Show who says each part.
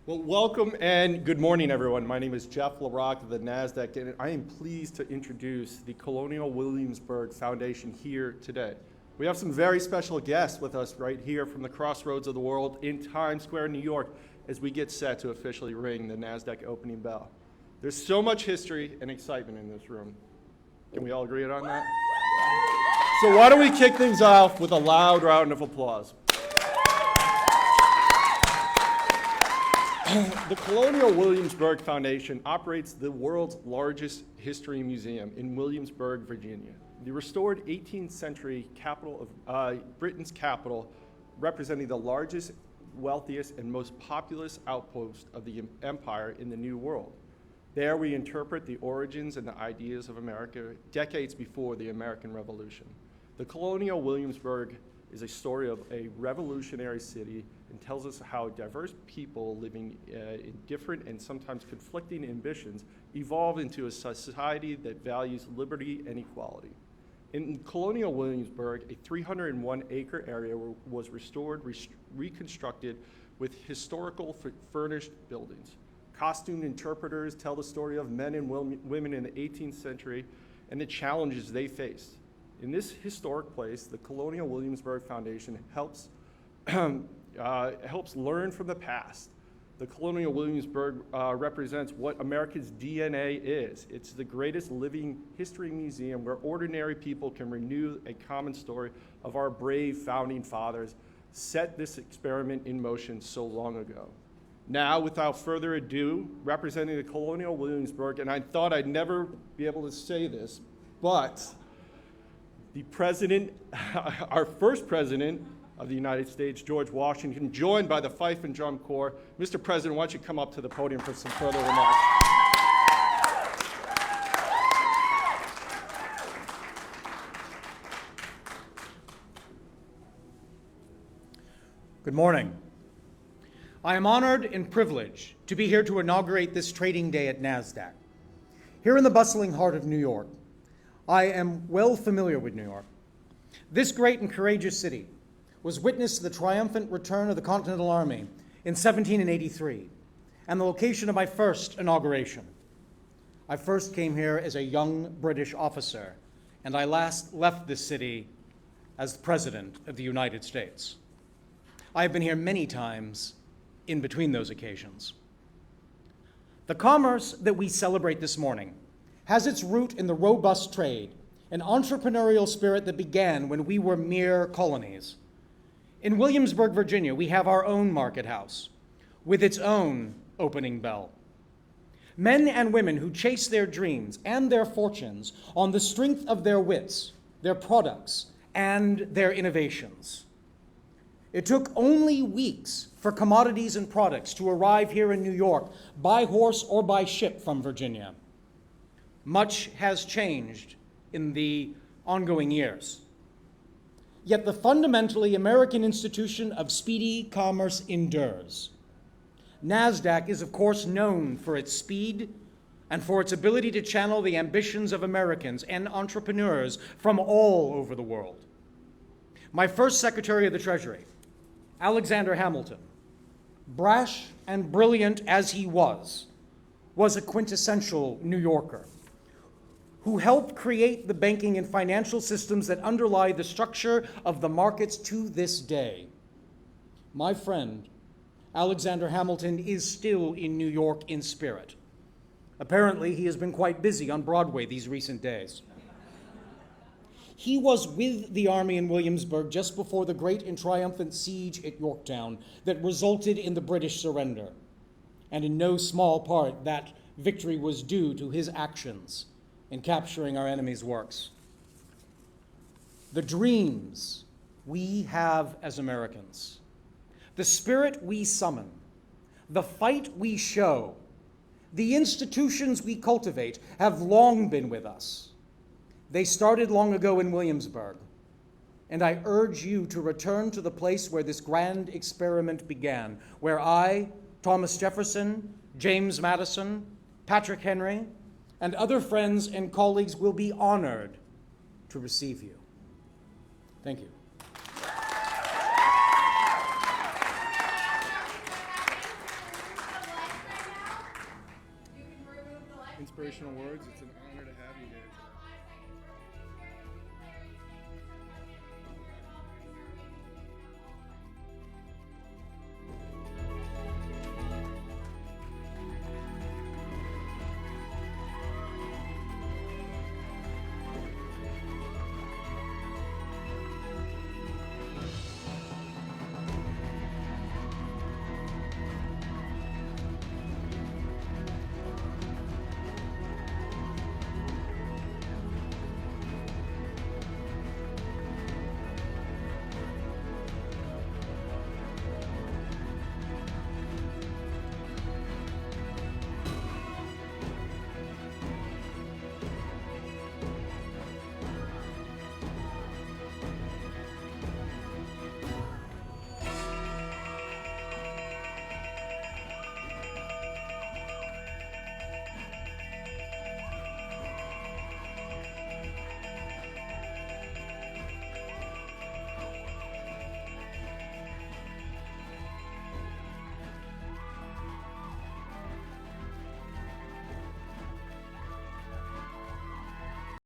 Speaker 1: Well, welcome and good morning, everyone. My name is Jeff LaRocque of the Nasdaq, and I am pleased to introduce the Colonial Williamsburg Foundation here today. We have some very special guests with us right here from the crossroads of the world in Times Square, New York, as we get set to officially ring the Nasdaq opening bell. There's so much history and excitement in this room. Can we all agree on that? So why don't we kick things off with a loud round of applause. The Colonial Williamsburg Foundation operates the world's largest history museum in Williamsburg, Virginia. The restored 18th century capital of Britain's capital, representing the largest, wealthiest, and most populous outpost of the empire in the New World. There we interpret the origins and the ideas of America decades before the American Revolution. The Colonial Williamsburg is a story of a revolutionary city and tells us how diverse people living in different and sometimes conflicting ambitions evolve into a society that values liberty and equality. In Colonial Williamsburg, a 301-acre area was restored, reconstructed with historical furnished buildings. Costumed interpreters tell the story of men and women in the 18th century and the challenges they faced. In this historic place, the Colonial Williamsburg Foundation helps learn from the past. The Colonial Williamsburg represents what America's DNA is. It's the greatest living history museum where ordinary people can renew a common story of our brave founding fathers set this experiment in motion so long ago. Now, without further ado, representing the Colonial Williamsburg, and I thought I'd never be able to say this, but the president, our first president of the United States, George Washington, joined by the Fife and Drum Corps. Mr. President, why don't you come up to the podium for some further remarks?
Speaker 2: Good morning. I am honored and privileged to be here to inaugurate this trading day at Nasdaq. Here in the bustling heart of New York, I am well familiar with New York. This great and courageous city was witness to the triumphant return of the Continental Army in 1783 and the location of my first inauguration. I first came here as a young British officer, and I last left this city as the President of the United States. I have been here many times in between those occasions. The commerce that we celebrate this morning has its root in the robust trade, an entrepreneurial spirit that began when we were mere colonies. In Williamsburg, Virginia, we have our own market house with its own opening bell. Men and women who chase their dreams and their fortunes on the strength of their wits, their products, and their innovations. It took only weeks for commodities and products to arrive here in New York by horse or by ship from Virginia. Much has changed in the ongoing years. Yet the fundamentally American institution of speedy commerce endures. Nasdaq is, of course, known for its speed and for its ability to channel the ambitions of Americans and entrepreneurs from all over the world. My first Secretary of the Treasury, Alexander Hamilton, brash and brilliant as he was a quintessential New Yorker who helped create the banking and financial systems that underlie the structure of the markets to this day. My friend, Alexander Hamilton, is still in New York in spirit. Apparently, he has been quite busy on Broadway these recent days. He was with the army in Williamsburg just before the great and triumphant siege at Yorktown that resulted in the British surrender. And in no small part, that victory was due to his actions in capturing our enemy's works. The dreams we have as Americans, the spirit we summon, the fight we show, the institutions we cultivate have long been with us. They started long ago in Williamsburg, and I urge you to return to the place where this grand experiment began, where I, Thomas Jefferson, James Madison, Patrick Henry, and other friends and colleagues will be honored to receive you. Thank you.
Speaker 1: inspirational words. It's an honor to have you here.